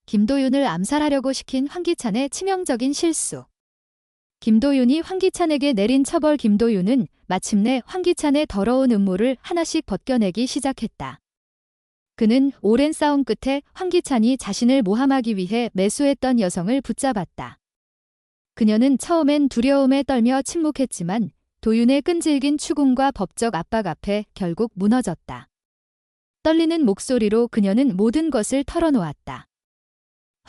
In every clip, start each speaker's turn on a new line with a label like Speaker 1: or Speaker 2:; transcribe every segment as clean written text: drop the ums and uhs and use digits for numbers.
Speaker 1: 김도윤을 암살하려고 시킨 황기찬의 치명적인 실수. 김도윤이 황기찬에게 내린 처벌. 김도윤은 마침내 황기찬의 더러운 음모를 하나씩 벗겨내기 시작했다. 그는 오랜 싸움 끝에 황기찬이 자신을 모함하기 위해 매수했던 여성을 붙잡았다. 그녀는 처음엔 두려움에 떨며 침묵했지만 도윤의 끈질긴 추궁과 법적 압박 앞에 결국 무너졌다. 떨리는 목소리로 그녀는 모든 것을 털어놓았다.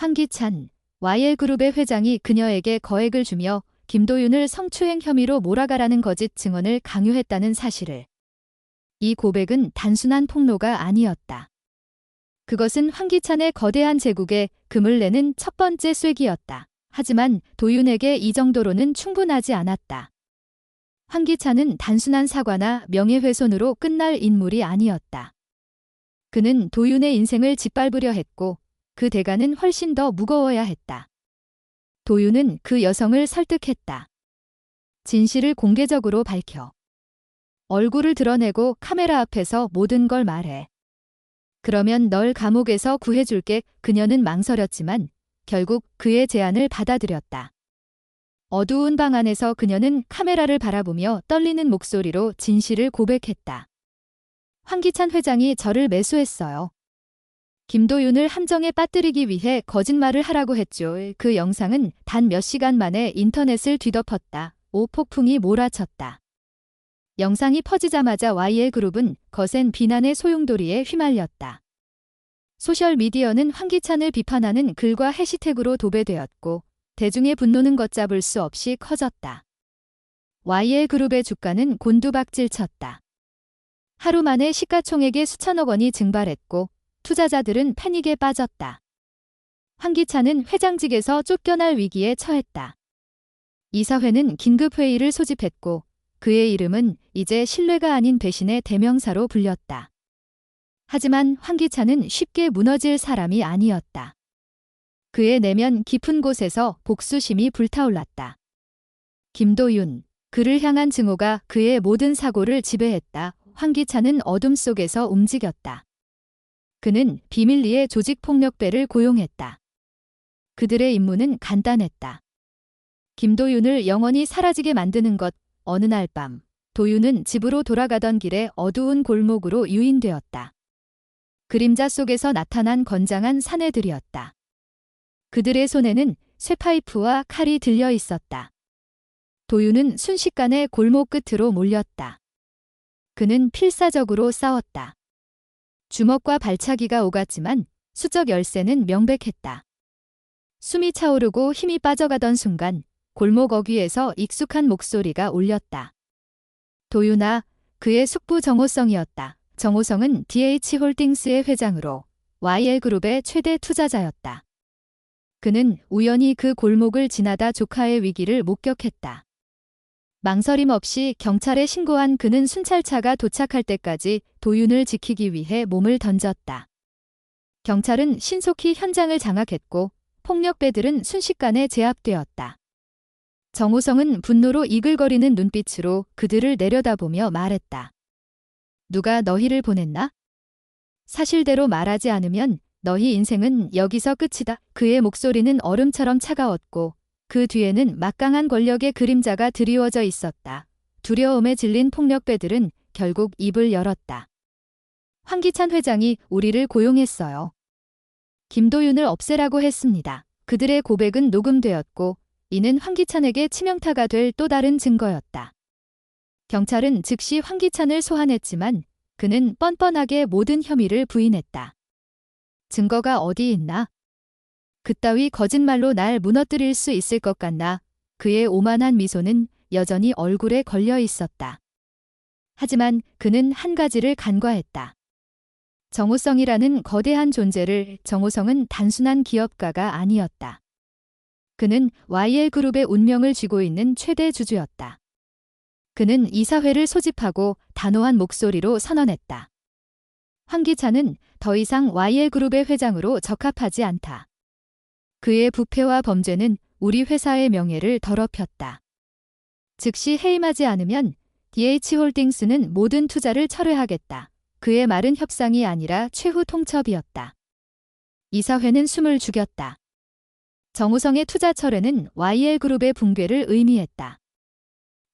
Speaker 1: 황기찬, YL그룹의 회장이 그녀에게 거액을 주며 김도윤을 성추행 혐의로 몰아가라는 거짓 증언을 강요했다는 사실을. 이 고백은 단순한 폭로가 아니었다. 그것은 황기찬의 거대한 제국에 금을 내는 첫 번째 쐐기였다. 하지만 도윤에게 이 정도로는 충분하지 않았다. 황기찬은 단순한 사과나 명예훼손으로 끝날 인물이 아니었다. 그는 도윤의 인생을 짓밟으려 했고 그 대가는 훨씬 더 무거워야 했다. 도윤은 그 여성을 설득했다. 진실을 공개적으로 밝혀. 얼굴을 드러내고 카메라 앞에서 모든 걸 말해. 그러면 널 감옥에서 구해줄게. 그녀는 망설였지만 결국 그의 제안을 받아들였다. 어두운 방 안에서 그녀는 카메라를 바라보며 떨리는 목소리로 진실을 고백했다. 황기찬 회장이 저를 매수했어요. 김도윤을 함정에 빠뜨리기 위해 거짓말을 하라고 했죠. 그 영상은 단 몇 시간 만에 인터넷을 뒤덮었다. 오폭풍이 몰아쳤다. 영상이 퍼지자마자 YL그룹은 거센 비난의 소용돌이에 휘말렸다. 소셜미디어는 황기찬을 비판하는 글과 해시태그로 도배되었고 대중의 분노는 걷잡을 수 없이 커졌다. YL그룹의 주가는 곤두박질쳤다. 하루 만에 시가총액의 수천억 원이 증발했고 투자자들은 패닉에 빠졌다. 황기찬은 회장직에서 쫓겨날 위기에 처했다. 이사회는 긴급회의를 소집했고 그의 이름은 이제 신뢰가 아닌 배신의 대명사로 불렸다. 하지만 황기찬은 쉽게 무너질 사람이 아니었다. 그의 내면 깊은 곳에서 복수심이 불타올랐다. 김도윤, 그를 향한 증오가 그의 모든 사고를 지배했다. 황기찬은 어둠 속에서 움직였다. 그는 비밀리에 조직폭력배를 고용했다. 그들의 임무는 간단했다. 김도윤을 영원히 사라지게 만드는 것. 어느 날 밤, 도윤은 집으로 돌아가던 길에 어두운 골목으로 유인되었다. 그림자 속에서 나타난 건장한 사내들이었다. 그들의 손에는 쇠파이프와 칼이 들려 있었다. 도윤은 순식간에 골목 끝으로 몰렸다. 그는 필사적으로 싸웠다. 주먹과 발차기가 오갔지만 수적 열쇠는 명백했다. 숨이 차오르고 힘이 빠져가던 순간 골목 어귀에서 익숙한 목소리가 울렸다. 도윤아, 그의 숙부 정호성이었다. 정호성은 DH홀딩스의 회장으로 YL그룹의 최대 투자자였다. 그는 우연히 그 골목을 지나다 조카의 위기를 목격했다. 망설임 없이 경찰에 신고한 그는 순찰차가 도착할 때까지 도윤을 지키기 위해 몸을 던졌다. 경찰은 신속히 현장을 장악했고 폭력배들은 순식간에 제압되었다. 정호성은 분노로 이글거리는 눈빛으로 그들을 내려다보며 말했다. 누가 너희를 보냈나? 사실대로 말하지 않으면 너희 인생은 여기서 끝이다. 그의 목소리는 얼음처럼 차가웠고 그 뒤에는 막강한 권력의 그림자가 드리워져 있었다. 두려움에 질린 폭력배들은 결국 입을 열었다. 황기찬 회장이 우리를 고용했어요. 김도윤을 없애라고 했습니다. 그들의 고백은 녹음되었고 이는 황기찬에게 치명타가 될 또 다른 증거였다. 경찰은 즉시 황기찬을 소환했지만 그는 뻔뻔하게 모든 혐의를 부인했다. 증거가 어디 있나? 그따위 거짓말로 날 무너뜨릴 수 있을 것 같나? 그의 오만한 미소는 여전히 얼굴에 걸려 있었다. 하지만 그는 한 가지를 간과했다. 정호성이라는 거대한 존재를. 정호성은 단순한 기업가가 아니었다. 그는 YL그룹의 운명을 쥐고 있는 최대 주주였다. 그는 이사회를 소집하고 단호한 목소리로 선언했다. 황기찬은 더 이상 YL그룹의 회장으로 적합하지 않다. 그의 부패와 범죄는 우리 회사의 명예를 더럽혔다. 즉시 해임하지 않으면 DH홀딩스는 모든 투자를 철회하겠다. 그의 말은 협상이 아니라 최후 통첩이었다. 이사회는 숨을 죽였다. 정우성의 투자 철회는 YL그룹의 붕괴를 의미했다.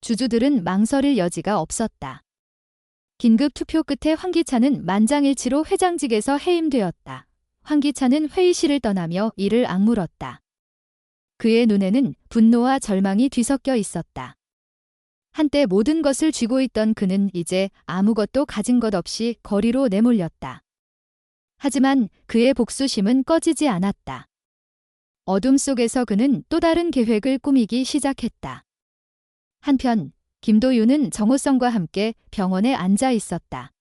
Speaker 1: 주주들은 망설일 여지가 없었다. 긴급 투표 끝에 황기찬은 만장일치로 회장직에서 해임되었다. 황기찬은 회의실을 떠나며 이를 악물었다. 그의 눈에는 분노와 절망이 뒤섞여 있었다. 한때 모든 것을 쥐고 있던 그는 이제 아무것도 가진 것 없이 거리로 내몰렸다. 하지만 그의 복수심은 꺼지지 않았다. 어둠 속에서 그는 또 다른 계획을 꾸미기 시작했다. 한편 김도윤은 정호성과 함께 병원에 앉아 있었다.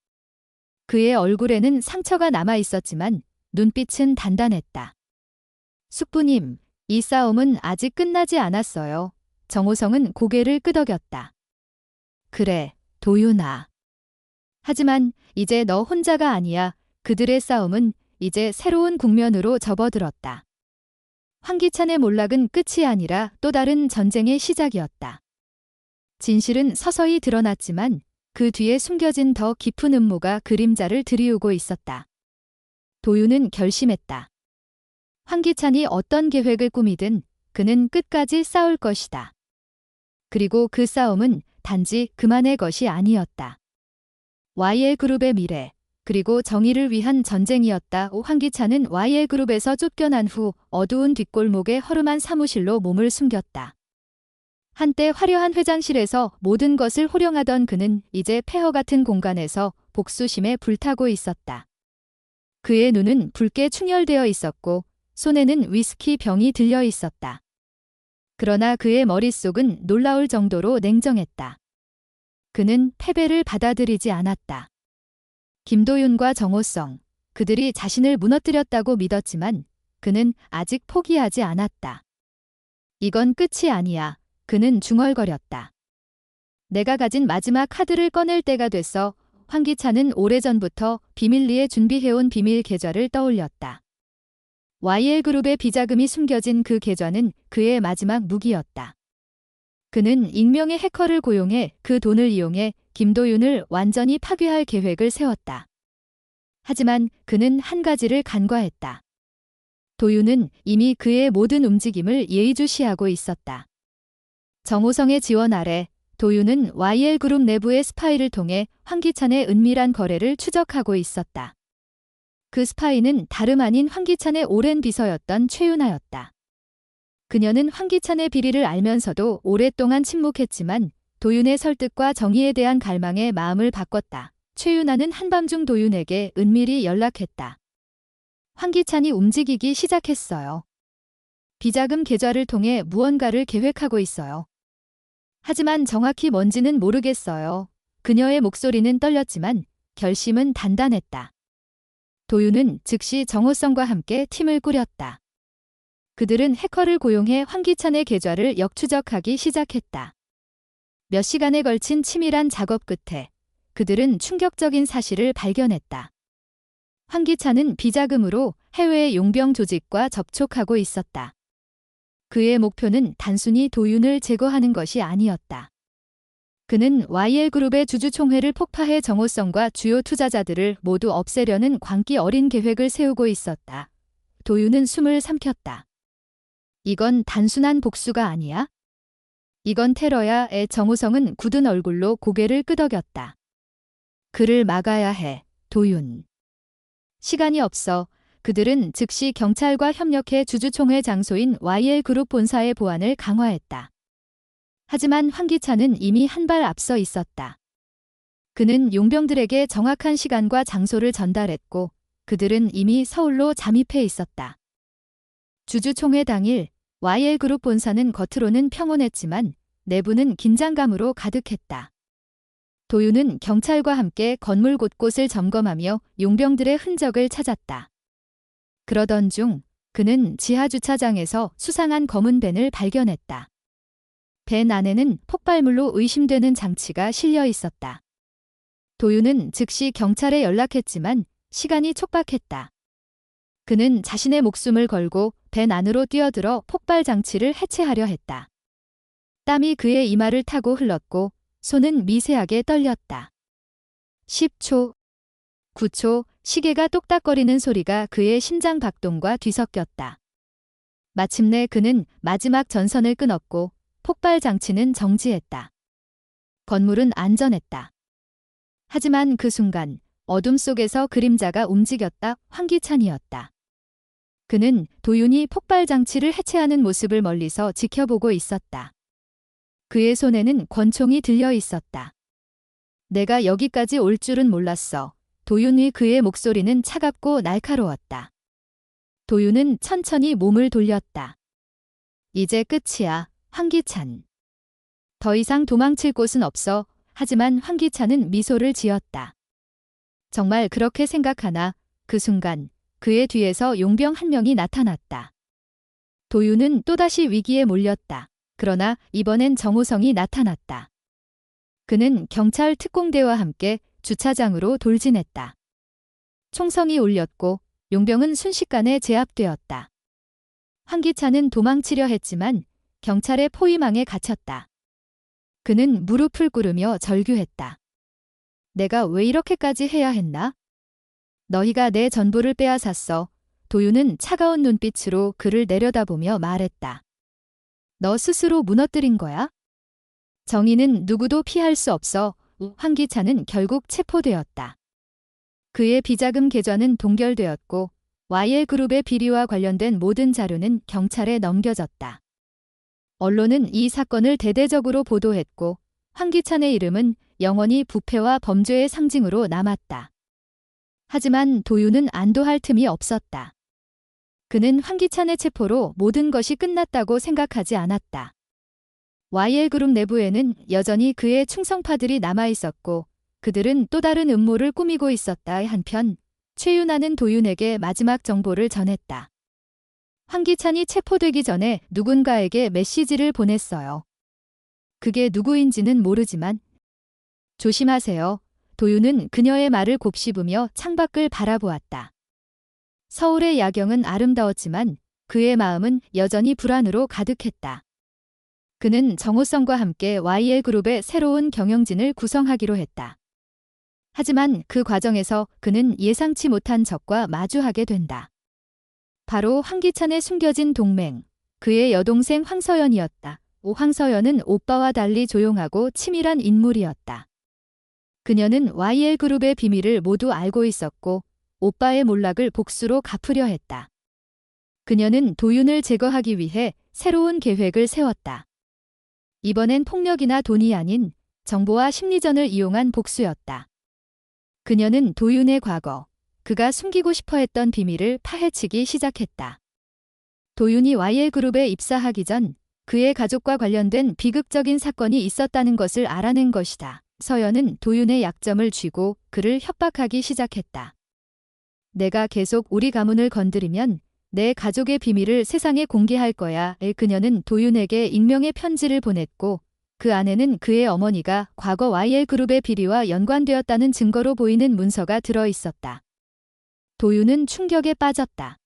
Speaker 1: 그의 얼굴에는 상처가 남아 있었지만 눈빛은 단단했다. 숙부님, 이 싸움은 아직 끝나지 않았어요. 정호성은 고개를 끄덕였다. 그래, 도윤아. 하지만 이제 너 혼자가 아니야. 그들의 싸움은 이제 새로운 국면으로 접어들었다. 황기찬의 몰락은 끝이 아니라 또 다른 전쟁의 시작이었다. 진실은 서서히 드러났지만 그 뒤에 숨겨진 더 깊은 음모가 그림자를 들이우고 있었다. 도윤은 결심했다. 황기찬이 어떤 계획을 꾸미든 그는 끝까지 싸울 것이다. 그리고 그 싸움은 단지 그만의 것이 아니었다. YL그룹의 미래, 그리고 정의를 위한 전쟁이었다. 황기찬은 YL그룹에서 쫓겨난 후 어두운 뒷골목의 허름한 사무실로 몸을 숨겼다. 한때 화려한 회장실에서 모든 것을 호령하던 그는 이제 폐허 같은 공간에서 복수심에 불타고 있었다. 그의 눈은 붉게 충혈되어 있었고 손에는 위스키 병이 들려 있었다. 그러나 그의 머릿속은 놀라울 정도로 냉정했다. 그는 패배를 받아들이지 않았다. 김도윤과 정호성, 그들이 자신을 무너뜨렸다고 믿었지만 그는 아직 포기하지 않았다. 이건 끝이 아니야. 그는 중얼거렸다. 내가 가진 마지막 카드를 꺼낼 때가 됐어. 황기찬은 오래전부터 비밀리에 준비해온 비밀 계좌를 떠올렸다. YL그룹의 비자금이 숨겨진 그 계좌는 그의 마지막 무기였다. 그는 익명의 해커를 고용해 그 돈을 이용해 김도윤을 완전히 파괴할 계획을 세웠다. 하지만 그는 한 가지를 간과했다. 도윤은 이미 그의 모든 움직임을 예의주시하고 있었다. 정호성의 지원 아래 도윤은 YL그룹 내부의 스파이를 통해 황기찬의 은밀한 거래를 추적하고 있었다. 그 스파이는 다름 아닌 황기찬의 오랜 비서였던 최윤아였다. 그녀는 황기찬의 비리를 알면서도 오랫동안 침묵했지만 도윤의 설득과 정의에 대한 갈망에 마음을 바꿨다. 최윤아는 한밤중 도윤에게 은밀히 연락했다. 황기찬이 움직이기 시작했어요. 비자금 계좌를 통해 무언가를 계획하고 있어요. 하지만 정확히 뭔지는 모르겠어요. 그녀의 목소리는 떨렸지만 결심은 단단했다. 도윤은 즉시 정호성과 함께 팀을 꾸렸다. 그들은 해커를 고용해 황기찬의 계좌를 역추적하기 시작했다. 몇 시간에 걸친 치밀한 작업 끝에 그들은 충격적인 사실을 발견했다. 황기찬은 비자금으로 해외의 용병 조직과 접촉하고 있었다. 그의 목표는 단순히 도윤을 제거하는 것이 아니었다. 그는 YL그룹의 주주총회를 폭파해 정호성과 주요 투자자들을 모두 없애려는 광기 어린 계획을 세우고 있었다. 도윤은 숨을 삼켰다. 이건 단순한 복수가 아니야? 이건 테러야. 정호성은 굳은 얼굴로 고개를 끄덕였다. 그를 막아야 해, 도윤. 시간이 없어. 그들은 즉시 경찰과 협력해 주주총회 장소인 YL그룹 본사의 보안을 강화했다. 하지만 황기찬은 이미 한 발 앞서 있었다. 그는 용병들에게 정확한 시간과 장소를 전달했고 그들은 이미 서울로 잠입해 있었다. 주주총회 당일 YL그룹 본사는 겉으로는 평온했지만 내부는 긴장감으로 가득했다. 도윤은 경찰과 함께 건물 곳곳을 점검하며 용병들의 흔적을 찾았다. 그러던 중 그는 지하 주차장에서 수상한 검은 밴을 발견했다. 밴 안에는 폭발물로 의심되는 장치가 실려 있었다. 도윤은 즉시 경찰에 연락했지만 시간이 촉박했다. 그는 자신의 목숨을 걸고 밴 안으로 뛰어들어 폭발 장치를 해체하려 했다. 땀이 그의 이마를 타고 흘렀고 손은 미세하게 떨렸다. 10초, 9초, 시계가 똑딱거리는 소리가 그의 심장 박동과 뒤섞였다. 마침내 그는 마지막 전선을 끊었고 폭발 장치는 정지했다. 건물은 안전했다. 하지만 그 순간 어둠 속에서 그림자가 움직였다. 황기찬이었다. 그는 도윤이 폭발 장치를 해체하는 모습을 멀리서 지켜보고 있었다. 그의 손에는 권총이 들려 있었다. 내가 여기까지 올 줄은 몰랐어. 도윤의 그의 목소리는 차갑고 날카로웠다. 도윤은 천천히 몸을 돌렸다. 이제 끝이야, 황기찬. 더 이상 도망칠 곳은 없어. 하지만 황기찬은 미소를 지었다. 정말 그렇게 생각하나? 그 순간 그의 뒤에서 용병 한 명이 나타났다. 도윤은 또다시 위기에 몰렸다. 그러나 이번엔 정호성이 나타났다. 그는 경찰 특공대와 함께 주차장으로 돌진했다. 총성이 울렸고 용병은 순식간에 제압되었다. 황기찬은 도망치려 했지만 경찰의 포위망에 갇혔다. 그는 무릎을 꿇으며 절규했다. 내가 왜 이렇게까지 해야 했나? 너희가 내 전부를 빼앗았어. 도윤은 차가운 눈빛으로 그를 내려다보며 말했다. 너 스스로 무너뜨린 거야? 정의는 누구도 피할 수 없어. 황기찬은 결국 체포되었다. 그의 비자금 계좌는 동결되었고 YL그룹의 비리와 관련된 모든 자료는 경찰에 넘겨졌다. 언론은 이 사건을 대대적으로 보도했고 황기찬의 이름은 영원히 부패와 범죄의 상징으로 남았다. 하지만 도윤은 안도할 틈이 없었다. 그는 황기찬의 체포로 모든 것이 끝났다고 생각하지 않았다. YL그룹 내부에는 여전히 그의 충성파들이 남아있었고 그들은 또 다른 음모를 꾸미고 있었다. 한편 최윤아는 도윤에게 마지막 정보를 전했다. 황기찬이 체포되기 전에 누군가에게 메시지를 보냈어요. 그게 누구인지는 모르지만 조심하세요. 도윤은 그녀의 말을 곱씹으며 창밖을 바라보았다. 서울의 야경은 아름다웠지만 그의 마음은 여전히 불안으로 가득했다. 그는 정호성과 함께 YL그룹의 새로운 경영진을 구성하기로 했다. 하지만 그 과정에서 그는 예상치 못한 적과 마주하게 된다. 바로 황기찬의 숨겨진 동맹, 그의 여동생 황서연이었다. 황서연은 오빠와 달리 조용하고 치밀한 인물이었다. 그녀는 YL그룹의 비밀을 모두 알고 있었고 오빠의 몰락을 복수로 갚으려 했다. 그녀는 도윤을 제거하기 위해 새로운 계획을 세웠다. 이번엔 폭력이나 돈이 아닌 정보와 심리전을 이용한 복수였다. 그녀는 도윤의 과거, 그가 숨기고 싶어 했던 비밀을 파헤치기 시작했다. 도윤이 YL그룹에 입사하기 전 그의 가족과 관련된 비극적인 사건이 있었다는 것을 알아낸 것이다. 서연은 도윤의 약점을 쥐고 그를 협박하기 시작했다. 내가 계속 우리 가문을 건드리면 내 가족의 비밀을 세상에 공개할 거야. 그녀는 도윤에게 익명의 편지를 보냈고 그 안에는 그의 어머니가 과거 YL그룹의 비리와 연관되었다는 증거로 보이는 문서가 들어 있었다. 도윤은 충격에 빠졌다.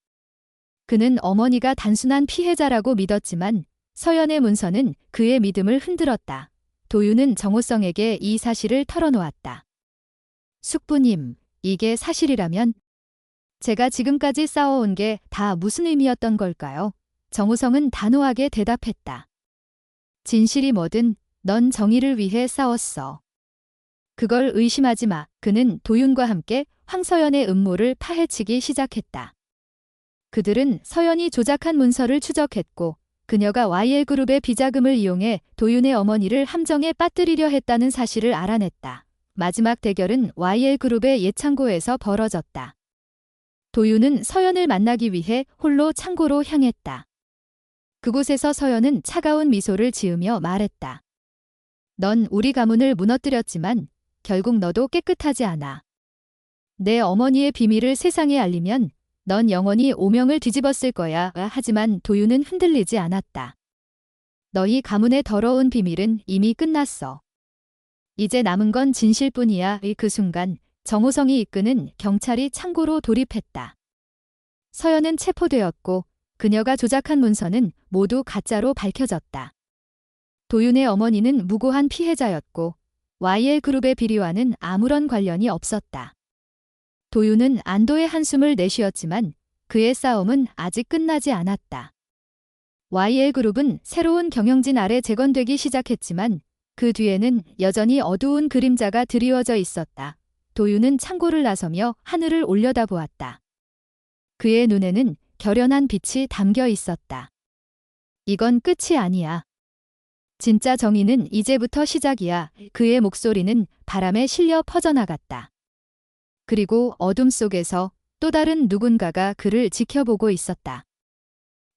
Speaker 1: 그는 어머니가 단순한 피해자라고 믿었지만 서연의 문서는 그의 믿음을 흔들었다. 도윤은 정호성에게 이 사실을 털어놓았다. 숙부님, 이게 사실이라면 제가 지금까지 싸워온 게 다 무슨 의미였던 걸까요? 정호성은 단호하게 대답했다. 진실이 뭐든 넌 정의를 위해 싸웠어. 그걸 의심하지 마. 그는 도윤과 함께 황서연의 음모를 파헤치기 시작했다. 그들은 서연이 조작한 문서를 추적했고 그녀가 YL그룹의 비자금을 이용해 도윤의 어머니를 함정에 빠뜨리려 했다는 사실을 알아냈다. 마지막 대결은 YL그룹의 예창고에서 벌어졌다. 도윤은 서연을 만나기 위해 홀로 창고로 향했다. 그곳에서 서연은 차가운 미소를 지으며 말했다. 넌 우리 가문을 무너뜨렸지만 결국 너도 깨끗하지 않아. 내 어머니의 비밀을 세상에 알리면 넌 영원히 오명을 뒤집었을 거야. 하지만 도윤은 흔들리지 않았다. 너희 가문의 더러운 비밀은 이미 끝났어. 이제 남은 건 진실뿐이야. 그 순간 정호성이 이끄는 경찰이 창고로 돌입했다. 서연은 체포되었고 그녀가 조작한 문서는 모두 가짜로 밝혀졌다. 도윤의 어머니는 무고한 피해자였고 YL그룹의 비리와는 아무런 관련이 없었다. 도윤은 안도의 한숨을 내쉬었지만 그의 싸움은 아직 끝나지 않았다. YL그룹은 새로운 경영진 아래 재건되기 시작했지만 그 뒤에는 여전히 어두운 그림자가 드리워져 있었다. 도윤은 창고를 나서며 하늘을 올려다보았다. 그의 눈에는 결연한 빛이 담겨 있었다. 이건 끝이 아니야. 진짜 정의는 이제부터 시작이야. 그의 목소리는 바람에 실려 퍼져나갔다. 그리고 어둠 속에서 또 다른 누군가가 그를 지켜보고 있었다.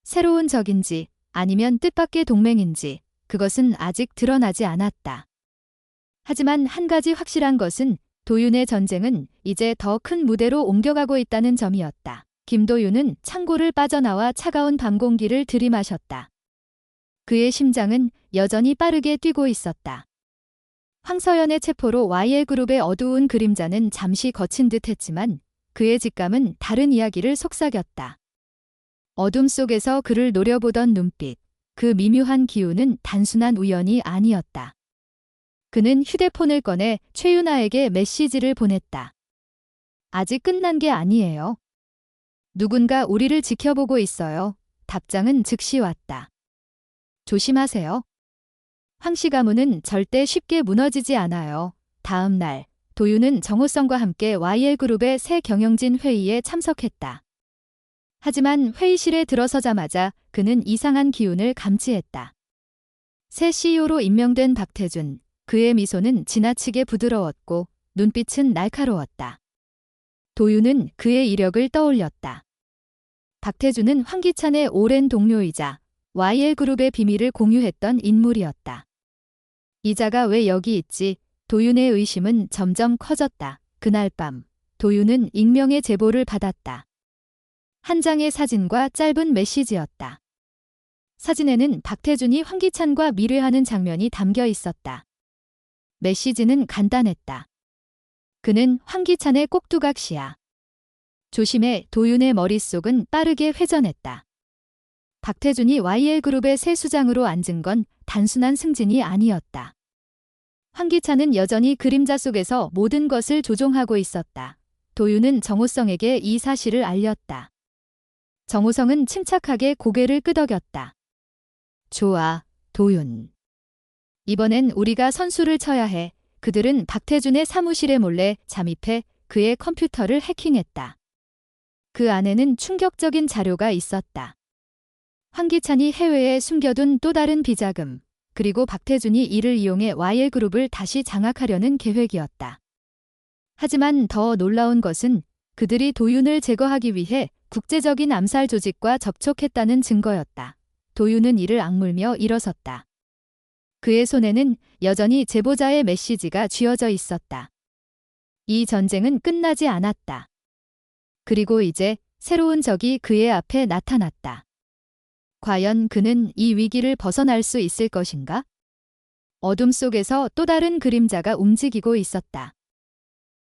Speaker 1: 새로운 적인지 아니면 뜻밖의 동맹인지 그것은 아직 드러나지 않았다. 하지만 한 가지 확실한 것은 도윤의 전쟁은 이제 더 큰 무대로 옮겨가고 있다는 점이었다. 김도윤은 창고를 빠져나와 차가운 밤 공기를 들이마셨다. 그의 심장은 여전히 빠르게 뛰고 있었다. 황서연의 체포로 YL그룹의 어두운 그림자는 잠시 거친 듯 했지만 그의 직감은 다른 이야기를 속삭였다. 어둠 속에서 그를 노려보던 눈빛, 그 미묘한 기운은 단순한 우연이 아니었다. 그는 휴대폰을 꺼내 최윤아에게 메시지를 보냈다. 아직 끝난 게 아니에요. 누군가 우리를 지켜보고 있어요. 답장은 즉시 왔다. 조심하세요. 황씨 가문은 절대 쉽게 무너지지 않아요. 다음 날, 도윤은 정호성과 함께 YL그룹의 새 경영진 회의에 참석했다. 하지만 회의실에 들어서자마자 그는 이상한 기운을 감지했다. 새 CEO로 임명된 박태준, 그의 미소는 지나치게 부드러웠고 눈빛은 날카로웠다. 도윤은 그의 이력을 떠올렸다. 박태준은 황기찬의 오랜 동료이자 YL그룹의 비밀을 공유했던 인물이었다. 이자가 왜 여기 있지? 도윤의 의심은 점점 커졌다. 그날 밤, 도윤은 익명의 제보를 받았다. 한 장의 사진과 짧은 메시지였다. 사진에는 박태준이 황기찬과 미뢰하는 장면이 담겨 있었다. 메시지는 간단했다. 그는 황기찬의 꼭두각시야. 조심해. 도윤의 머릿속은 빠르게 회전했다. 박태준이 YL그룹의 새 수장으로 앉은 건 단순한 승진이 아니었다. 황기찬은 여전히 그림자 속에서 모든 것을 조종하고 있었다. 도윤은 정호성에게 이 사실을 알렸다. 정호성은 침착하게 고개를 끄덕였다. 좋아, 도윤. 이번엔 우리가 선수를 쳐야 해. 그들은 박태준의 사무실에 몰래 잠입해 그의 컴퓨터를 해킹했다. 그 안에는 충격적인 자료가 있었다. 황기찬이 해외에 숨겨둔 또 다른 비자금, 그리고 박태준이 이를 이용해 YL그룹을 다시 장악하려는 계획이었다. 하지만 더 놀라운 것은 그들이 도윤을 제거하기 위해 국제적인 암살 조직과 접촉했다는 증거였다. 도윤은 이를 악물며 일어섰다. 그의 손에는 여전히 제보자의 메시지가 쥐어져 있었다. 이 전쟁은 끝나지 않았다. 그리고 이제 새로운 적이 그의 앞에 나타났다. 과연 그는 이 위기를 벗어날 수 있을 것인가? 어둠 속에서 또 다른 그림자가 움직이고 있었다.